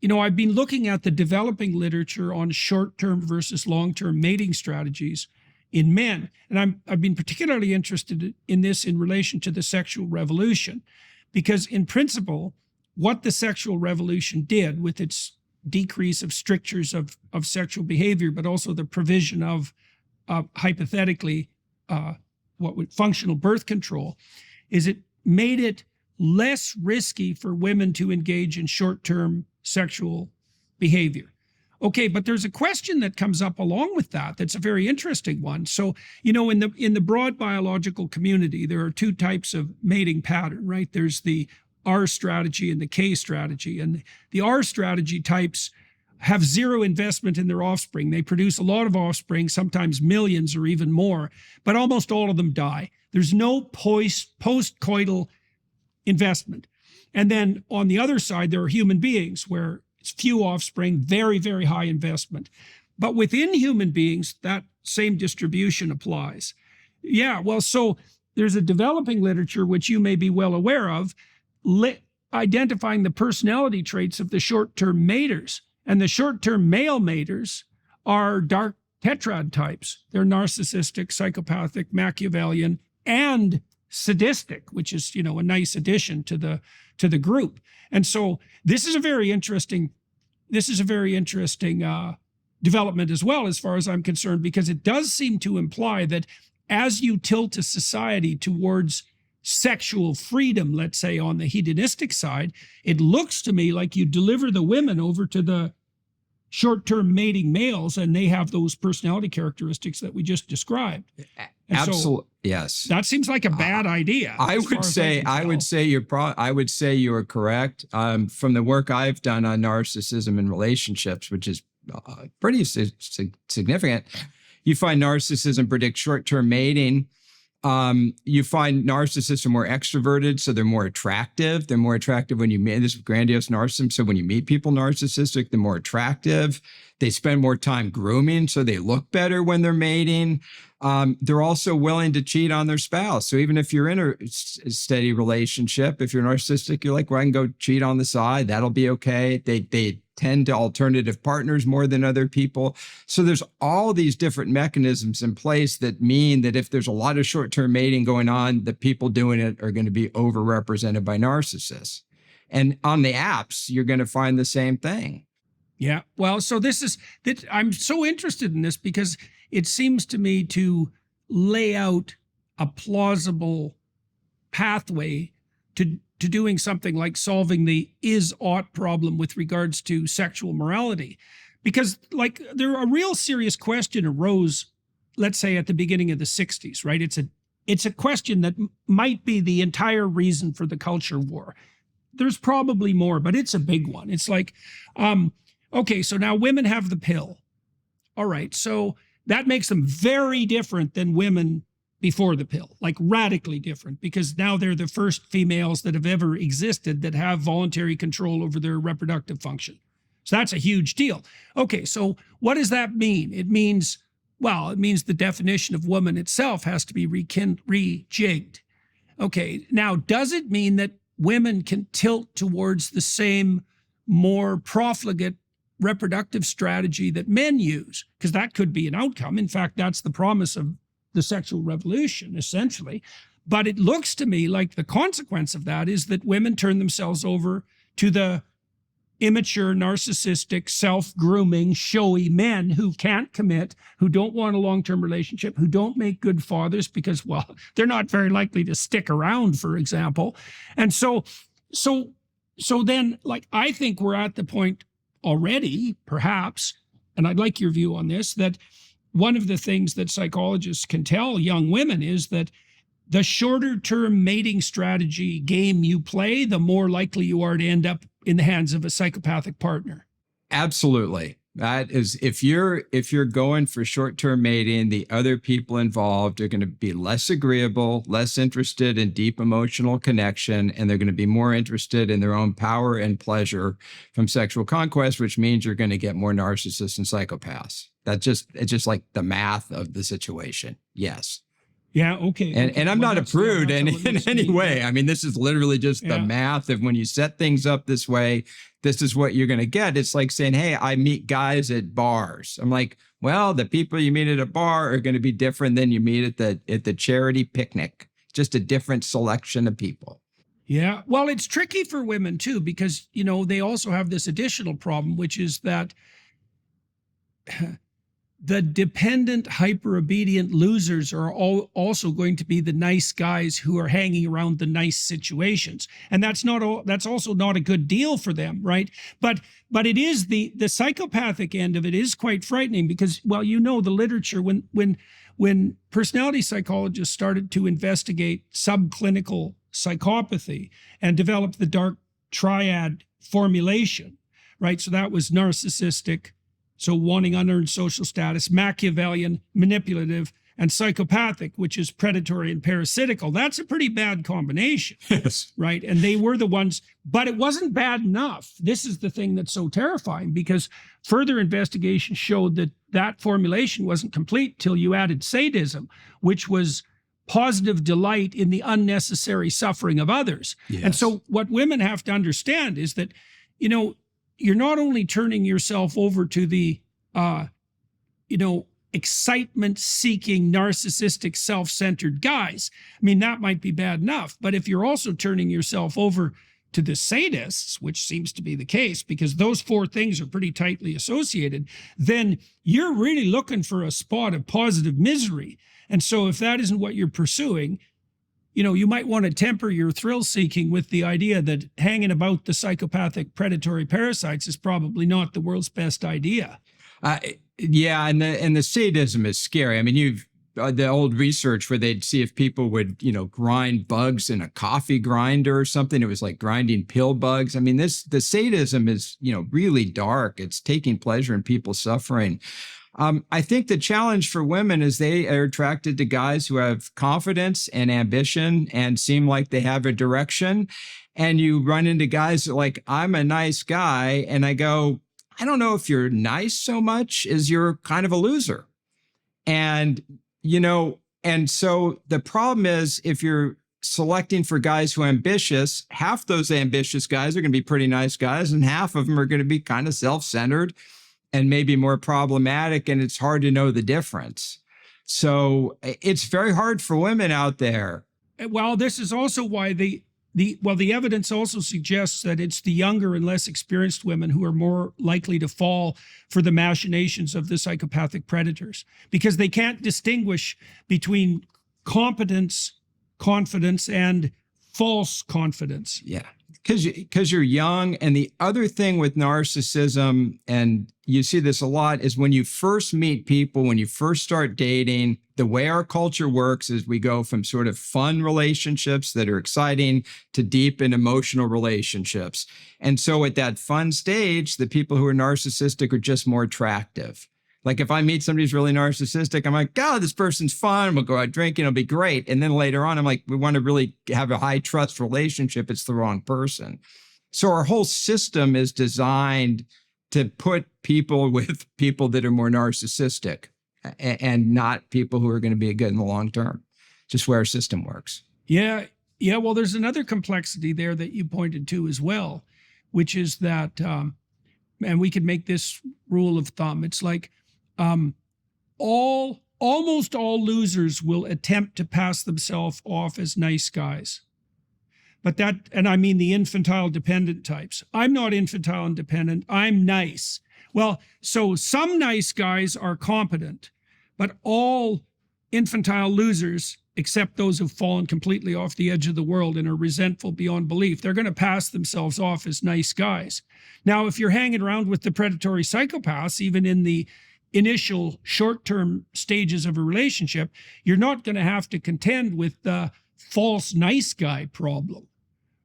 I've been looking at the developing literature on short-term versus long-term mating strategies in men. And I've been particularly interested in this in relation to the sexual revolution, because in principle, what the sexual revolution did with its decrease of strictures of sexual behavior, but also the provision of hypothetically functional birth control, is it made it less risky for women to engage in short-term sexual behavior. Okay, but there's a question that comes up along with that that's a very interesting one. So, in the broad biological community, there are two types of mating pattern, right? There's the R strategy and the K strategy. And the R strategy types have zero investment in their offspring. They produce a lot of offspring, sometimes millions or even more, but almost all of them die. There's no post-coital investment. And then on the other side, there are human beings where it's few offspring, very, very high investment. But within human beings, that same distribution applies. Yeah, well, so there's a developing literature, which you may be well aware of, identifying the personality traits of the short-term maters. And the short-term male maters are dark tetrad types. They're narcissistic, psychopathic, Machiavellian, and sadistic, which is, a nice addition to the group. And so this is a very interesting development as well, as far as I'm concerned, because it does seem to imply that as you tilt a society towards sexual freedom, let's say on the hedonistic side, it looks to me like you deliver the women over to the short-term mating males, and they have those personality characteristics that we just described. Absolutely, yes. That seems like a bad idea. I would say you are correct. From the work I've done on narcissism and relationships, which is pretty significant, you find narcissism predicts short-term mating. You find narcissists are more extroverted, so they're more attractive. They're more attractive when you meet this grandiose narcissism. So when you meet people narcissistic, they're more attractive. They spend more time grooming, so they look better when they're mating. They're also willing to cheat on their spouse. So even if you're in a steady relationship, if you're narcissistic, you're like, well, I can go cheat on the side. That'll be okay. They tend to alternative partners more than other people. So there's all these different mechanisms in place that mean that if there's a lot of short-term mating going on, the people doing it are going to be overrepresented by narcissists. And on the apps, you're going to find the same thing. Yeah. Well, so I'm so interested in this because it seems to me to lay out a plausible pathway to doing something like solving the is-ought problem with regards to sexual morality. Because a real serious question arose, let's say at the beginning of the 60s, right? It's a question that might be the entire reason for the culture war. There's probably more, but it's a big one. It's like, okay, so now women have the pill. All right, so that makes them very different than women before the pill, like radically different, because now they're the first females that have ever existed that have voluntary control over their reproductive function. So that's a huge deal. Okay, so what does that mean? It means the definition of woman itself has to be rejigged. Okay, now does it mean that women can tilt towards the same more profligate reproductive strategy that men use? Because that could be an outcome. In fact, that's the promise of the sexual revolution, essentially. But it looks to me like the consequence of that is that women turn themselves over to the immature, narcissistic, self-grooming, showy men who can't commit, who don't want a long-term relationship, who don't make good fathers because, well, they're not very likely to stick around, for example. And so then, I think we're at the point already, perhaps, and I'd like your view on this, that one of the things that psychologists can tell young women is that the shorter term mating strategy game you play, the more likely you are to end up in the hands of a psychopathic partner. Absolutely. That is, if you're going for short-term mating, the other people involved are going to be less agreeable, less interested in deep emotional connection, and they're going to be more interested in their own power and pleasure from sexual conquest, which means you're going to get more narcissists and psychopaths. It's just like the math of the situation. Yes. Yeah. Okay. And I'm not a prude in any way. I mean, this is literally just the math of when you set things up this way, this is what you're going to get. It's like saying, hey, I meet guys at bars. I'm like, well, the people you meet at a bar are going to be different than you meet at the charity picnic. Just a different selection of people. Yeah. Well, it's tricky for women too, because, they also have this additional problem, which is that the dependent, hyper-obedient losers are also going to be the nice guys who are hanging around the nice situations. And that's also not a good deal for them, right? But it is the psychopathic end of it is quite frightening because, well, the literature, when personality psychologists started to investigate subclinical psychopathy and developed the dark triad formulation, right? So that was narcissistic, so wanting unearned social status, Machiavellian, manipulative, and psychopathic, which is predatory and parasitical. That's a pretty bad combination. Yes. Right? And they were the ones, but it wasn't bad enough. This is the thing that's so terrifying because further investigation showed that formulation wasn't complete till you added sadism, which was positive delight in the unnecessary suffering of others. Yes. And so what women have to understand is that, you're not only turning yourself over to the, excitement-seeking, narcissistic, self-centered guys. I mean, that might be bad enough. But if you're also turning yourself over to the sadists, which seems to be the case, because those four things are pretty tightly associated, then you're really looking for a spot of positive misery. And so if that isn't what you're pursuing, you might want to temper your thrill seeking with the idea that hanging about the psychopathic predatory parasites is probably not the world's best idea. Yeah, and the sadism is scary. I mean, you've the old research where they'd see if people would, grind bugs in a coffee grinder or something. It was like grinding pill bugs. I mean, the sadism is, really dark. It's taking pleasure in people's suffering. I think the challenge for women is they are attracted to guys who have confidence and ambition and seem like they have a direction. And you run into guys that are like, I'm a nice guy. And I go, I don't know if you're nice so much as you're kind of a loser. And, and so the problem is if you're selecting for guys who are ambitious, half those ambitious guys are going to be pretty nice guys and half of them are going to be kind of self-centered and maybe more problematic, and it's hard to know the difference. So it's very hard for women out there. Well, this is also why the evidence also suggests that it's the younger and less experienced women who are more likely to fall for the machinations of the psychopathic predators, because they can't distinguish between competence, confidence, and false confidence. Yeah. Because you're young. And the other thing with narcissism, and you see this a lot, is when you first meet people, when you first start dating, the way our culture works is we go from sort of fun relationships that are exciting to deep and emotional relationships. And so at that fun stage, the people who are narcissistic are just more attractive. Like if I meet somebody who's really narcissistic, I'm like, God, this person's fun. We'll go out drinking. It'll be great. And then later on, I'm like, we want to really have a high trust relationship. It's the wrong person. So our whole system is designed to put people with people that are more narcissistic and not people who are going to be good in the long term. Just where our system works. Yeah. Yeah. Well, there's another complexity there that you pointed to as well, which is that, and we could make this rule of thumb. It's like, almost all losers will attempt to pass themselves off as nice guys. But and I mean the infantile dependent types. I'm not infantile and dependent. I'm nice. Well, so some nice guys are competent, but all infantile losers, except those who've fallen completely off the edge of the world and are resentful beyond belief, they're going to pass themselves off as nice guys. Now, if you're hanging around with the predatory psychopaths, even in the initial short-term stages of a relationship, you're not going to have to contend with the false nice guy problem,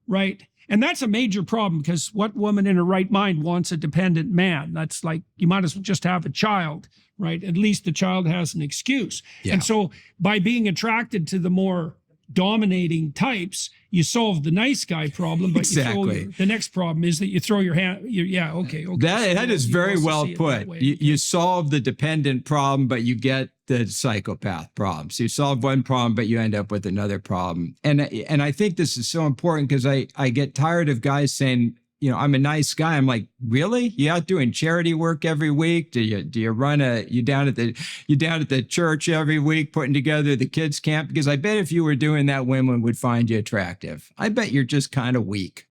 right? And that's a major problem, because what woman in her right mind wants a dependent man? That's like, you might as well just have a child, right? At least the child has an excuse. Yeah. And so by being attracted to the more dominating types, you solve the nice guy problem, but Exactly. the next problem is that you throw your hand. Yeah, okay. That is very well put. You You solve the dependent problem, but you get the psychopath problem. So you solve one problem, but you end up with another problem. And I think this is so important because I get tired of guys saying, you know, I'm a nice guy. I'm like, really? You out doing charity work every week? Do you run you down at the church every week putting together the kids camp? Because I bet if you were doing that, women would find you attractive. I bet you're just kind of weak.